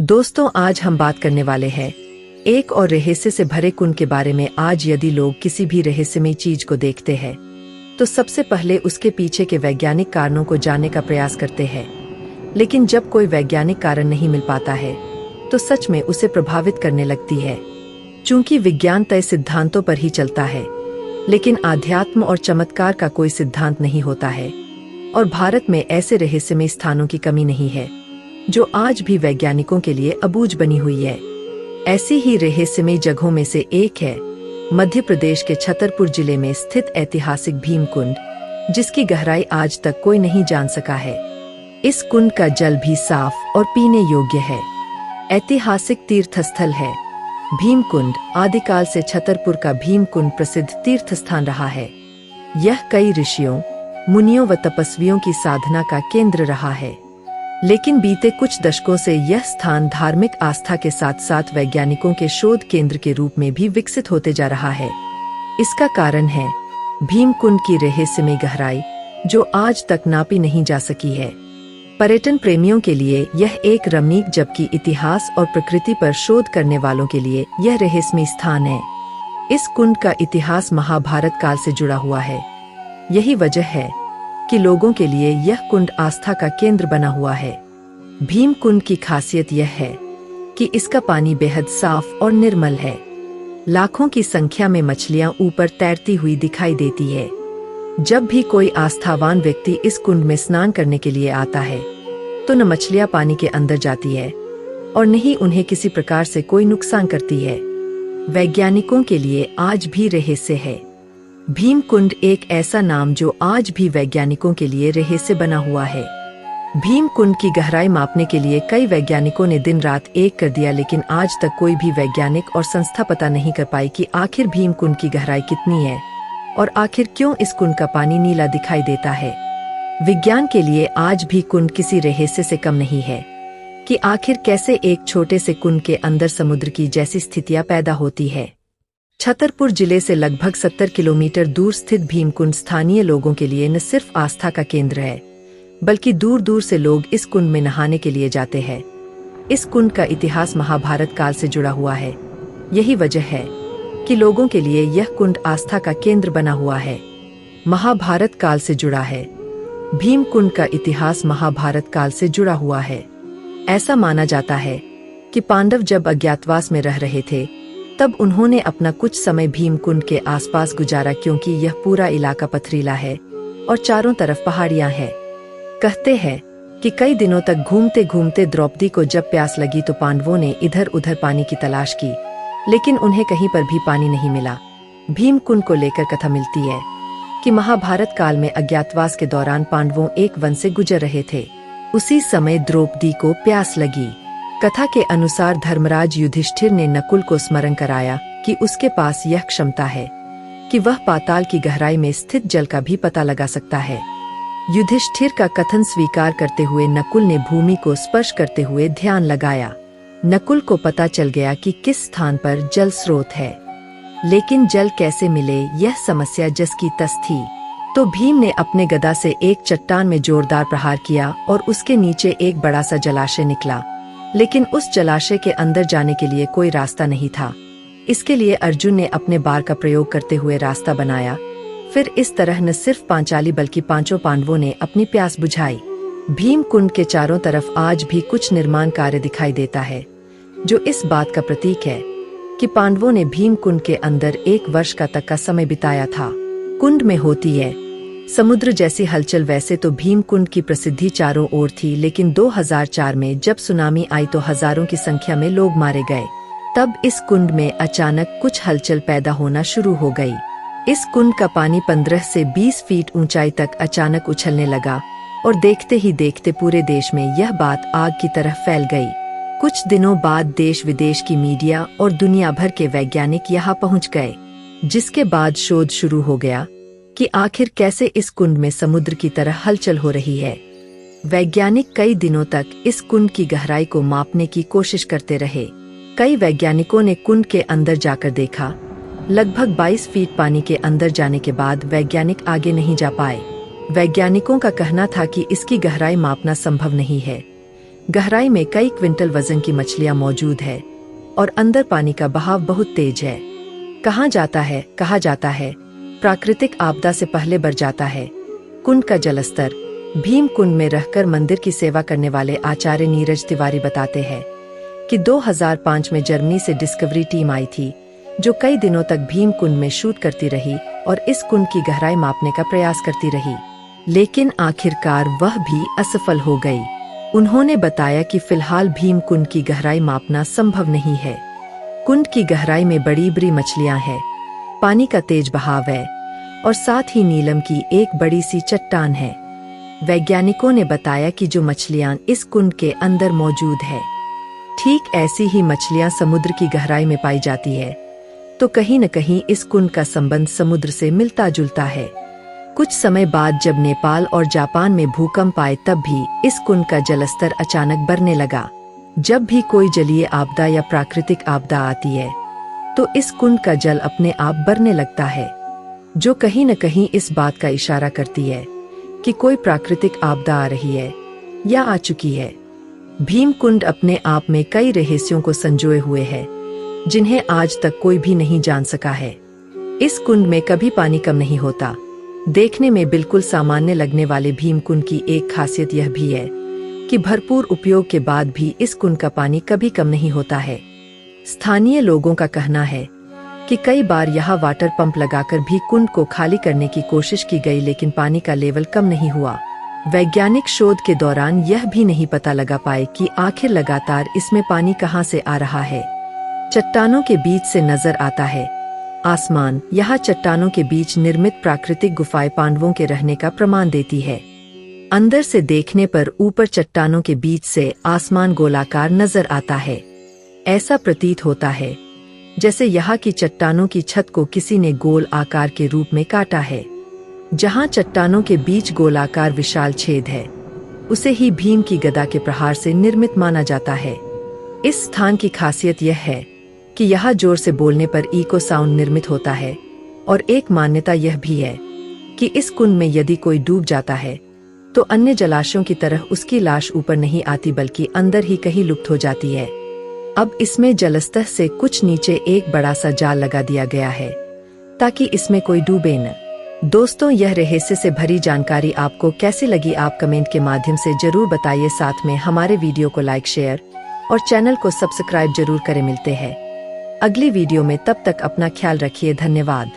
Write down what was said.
दोस्तों, आज हम बात करने वाले हैं एक और रहस्य से भरे कुंड के बारे में। आज यदि लोग किसी भी रहस्यमय चीज को देखते हैं तो सबसे पहले उसके पीछे के वैज्ञानिक कारणों को जानने का प्रयास करते हैं। लेकिन जब कोई वैज्ञानिक कारण नहीं मिल पाता है तो सच में उसे प्रभावित करने लगती है। चूंकि विज्ञान तय सिद्धांतों पर ही चलता है, लेकिन आध्यात्म और चमत्कार का कोई सिद्धांत नहीं होता है। और भारत में ऐसे रहस्यमय स्थानों की कमी नहीं है जो आज भी वैज्ञानिकों के लिए अबूझ बनी हुई है। ऐसी ही रहस्यमय जगहों में से एक है मध्य प्रदेश के छतरपुर जिले में स्थित ऐतिहासिक भीमकुंड, जिसकी गहराई आज तक कोई नहीं जान सका है। इस कुंड का जल भी साफ और पीने योग्य है। ऐतिहासिक तीर्थ स्थल है भीमकुंड। आदिकाल से छतरपुर का भीमकुंड प्रसिद्ध तीर्थ स्थान रहा है। यह कई ऋषियों, मुनियों व तपस्वियों की साधना का केंद्र रहा है। लेकिन बीते कुछ दशकों से यह स्थान धार्मिक आस्था के साथ साथ वैज्ञानिकों के शोध केंद्र के रूप में भी विकसित होते जा रहा है। इसका कारण है भीमकुंड की रहस्यमय गहराई, जो आज तक नापी नहीं जा सकी है। पर्यटन प्रेमियों के लिए यह एक रमणीक, जबकि इतिहास और प्रकृति पर शोध करने वालों के लिए यह रहस्यमय स्थान है। इस कुंड का इतिहास महाभारत काल से जुड़ा हुआ है। यही वजह है कि लोगों के लिए यह कुंड आस्था का केंद्र बना हुआ है। भीमकुंड की खासियत यह है कि इसका पानी बेहद साफ और निर्मल है। लाखों की संख्या में मछलियां ऊपर तैरती हुई दिखाई देती है। जब भी कोई आस्थावान व्यक्ति इस कुंड में स्नान करने के लिए आता है तो न मछलियां पानी के अंदर जाती है और न ही उन्हें किसी प्रकार से कोई नुकसान करती है। वैज्ञानिकों के लिए आज भी रहस्य है। भीमकुंड एक ऐसा नाम जो आज भी वैज्ञानिकों के लिए रहस्य बना हुआ है। भीमकुंड की गहराई मापने के लिए कई वैज्ञानिकों ने दिन रात एक कर दिया, लेकिन आज तक कोई भी वैज्ञानिक और संस्था पता नहीं कर पाई कि आखिर भीमकुंड की गहराई कितनी है और आखिर क्यों इस कुंड का पानी नीला दिखाई देता है। विज्ञान के लिए आज भी कुंड किसी रहस्य से कम नहीं है कि आखिर कैसे एक छोटे से कुंड के अंदर समुद्र की जैसी स्थितियां पैदा होती है। छतरपुर जिले से लगभग 70 किलोमीटर दूर स्थित भीमकुंड स्थानीय लोगों के लिए न सिर्फ आस्था का केंद्र है, बल्कि दूर दूर से लोग इस कुंड में नहाने के लिए जाते हैं। इस कुंड का इतिहास महाभारत काल से जुड़ा हुआ है। यही वजह है कि लोगों के लिए यह कुंड आस्था का केंद्र बना हुआ है। महाभारत काल से जुड़ा है। भीमकुंड का इतिहास महाभारत काल से जुड़ा हुआ है। ऐसा माना जाता है कि पांडव जब अज्ञातवास में रह रहे थे तब उन्होंने अपना कुछ समय भीमकुंड के आसपास गुजारा, क्योंकि यह पूरा इलाका पथरीला है और चारों तरफ पहाड़ियां हैं। कहते हैं कि कई दिनों तक घूमते घूमते द्रौपदी को जब प्यास लगी तो पांडवों ने इधर उधर पानी की तलाश की, लेकिन उन्हें कहीं पर भी पानी नहीं मिला। भीमकुंड को लेकर कथा मिलती है कि महाभारत काल में अज्ञातवास के दौरान पांडवों एक वन से गुजर रहे थे। उसी समय द्रौपदी को प्यास लगी। कथा के अनुसार धर्मराज युधिष्ठिर ने नकुल को स्मरण कराया कि उसके पास यह क्षमता है कि वह पाताल की गहराई में स्थित जल का भी पता लगा सकता है। युधिष्ठिर का कथन स्वीकार करते हुए नकुल ने भूमि को स्पर्श करते हुए ध्यान लगाया। नकुल को पता चल गया कि किस स्थान पर जल स्रोत है, लेकिन जल कैसे मिले यह समस्या जस की तस थी। तो भीम ने अपने गदा से एक चट्टान में जोरदार प्रहार किया और उसके नीचे एक बड़ा सा जलाशय निकला, लेकिन उस जलाशय के अंदर जाने के लिए कोई रास्ता नहीं था। इसके लिए अर्जुन ने अपने बाण का प्रयोग करते हुए रास्ता बनाया। फिर इस तरह न सिर्फ पांचाली बल्कि पांचों पांडवों ने अपनी प्यास बुझाई। भीमकुंड के चारों तरफ आज भी कुछ निर्माण कार्य दिखाई देता है, जो इस बात का प्रतीक है कि पांडवों ने भीमकुंड के अंदर 1 वर्ष का तक का समय बिताया था। कुंड में होती है समुद्र जैसी हलचल। वैसे तो भीमकुंड की प्रसिद्धि चारों ओर थी, लेकिन 2004 में जब सुनामी आई तो हजारों की संख्या में लोग मारे गए। तब इस कुंड में अचानक कुछ हलचल पैदा होना शुरू हो गई। इस कुंड का पानी 15 से 20 फीट ऊंचाई तक अचानक उछलने लगा और देखते ही देखते पूरे देश में यह बात आग की तरह फैल गई। कुछ दिनों बाद देश विदेश की मीडिया और दुनिया भर के वैज्ञानिक यहाँ पहुँच गए, जिसके बाद शोध शुरू हो गया कि आखिर कैसे इस कुंड में समुद्र की तरह हलचल हो रही है। वैज्ञानिक कई दिनों तक इस कुंड की गहराई को मापने की कोशिश करते रहे। कई वैज्ञानिकों ने कुंड के अंदर जाकर देखा। लगभग 22 फीट पानी के अंदर जाने के बाद वैज्ञानिक आगे नहीं जा पाए। वैज्ञानिकों का कहना था कि इसकी गहराई मापना संभव नहीं है, गहराई में कई क्विंटल वजन की मछलियां मौजूद है और अंदर पानी का बहाव बहुत तेज है। कहा जाता है प्राकृतिक आपदा से पहले बढ़ जाता है। कुंड का जलस्तर। भीम कुंड में रहकर मंदिर की सेवा करने वाले आचार्य नीरज तिवारी बताते हैं कि 2005 में जर्मनी से डिस्कवरी टीम आई थी, जो कई दिनों तक भीम कुंड में शूट करती रही और इस कुंड की गहराई मापने का प्रयास करती रही, लेकिन आखिरकार वह भी असफल हो गई। उन्होंने बताया कि फिलहाल भीम कुंड की गहराई मापना संभव नहीं है। कुंड की गहराई में बड़ी बड़ी मछलियां हैं, पानी का तेज बहाव है और साथ ही नीलम की एक बड़ी सी चट्टान है। वैज्ञानिकों ने बताया कि जो मछलियां इस कुंड के अंदर मौजूद है, ठीक ऐसी ही मछलियां समुद्र की गहराई में पाई जाती है, तो कहीं न कहीं इस कुंड का संबंध समुद्र से मिलता जुलता है। कुछ समय बाद जब नेपाल और जापान में भूकंप आए, तब भी इस कुंड का जलस्तर अचानक बढ़ने लगा। जब भी कोई जलीय आपदा या प्राकृतिक आपदा आती है, तो इस कुंड का जल अपने आप बढ़ने लगता है, जो कहीं न कहीं इस बात का इशारा करती है कि कोई प्राकृतिक आपदा आ रही है या आ चुकी है। भीम कुंड अपने आप में कई रहस्यों को संजोए हुए है, जिन्हें आज तक कोई भी नहीं जान सका है। इस कुंड में कभी पानी कम नहीं होता। देखने में बिल्कुल सामान्य लगने वाले भीम कुंड की एक खासियत यह भी है कि भरपूर उपयोग के बाद भी इस कुंड का पानी कभी कम नहीं होता है। स्थानीय लोगों का कहना है कि कई बार यहाँ वाटर पंप लगाकर भी कुंड को खाली करने की कोशिश की गई, लेकिन पानी का लेवल कम नहीं हुआ। वैज्ञानिक शोध के दौरान यह भी नहीं पता लगा पाए कि आखिर लगातार इसमें पानी कहां से आ रहा है। चट्टानों के बीच से नजर आता है आसमान। यहाँ चट्टानों के बीच निर्मित प्राकृतिक गुफाएं पांडवों के रहने का प्रमाण देती है। अंदर से देखने पर ऊपर चट्टानों के बीच से आसमान गोलाकार नजर आता है। ऐसा प्रतीत होता है जैसे यहाँ की चट्टानों की छत को किसी ने गोल आकार के रूप में काटा है। जहाँ चट्टानों के बीच गोलाकार विशाल छेद है, उसे ही भीम की गदा के प्रहार से निर्मित माना जाता है। इस स्थान की खासियत यह है कि यहाँ जोर से बोलने पर इको साउंड निर्मित होता है, और एक मान्यता यह भी है कि इस कुंड में यदि कोई डूब जाता है, तो अन्य जलाशयों की तरह उसकी लाश ऊपर नहीं आती, बल्कि अंदर ही कहीं लुप्त हो जाती है। अब इसमें जलस्तर से कुछ नीचे एक बड़ा सा जाल लगा दिया गया है, ताकि इसमें कोई डूबे न। दोस्तों, यह रहस्य से भरी जानकारी आपको कैसी लगी, आप कमेंट के माध्यम से जरूर बताइए। साथ में हमारे वीडियो को लाइक, शेयर और चैनल को सब्सक्राइब जरूर करें। मिलते हैं अगली वीडियो में, तब तक अपना ख्याल रखिए। धन्यवाद।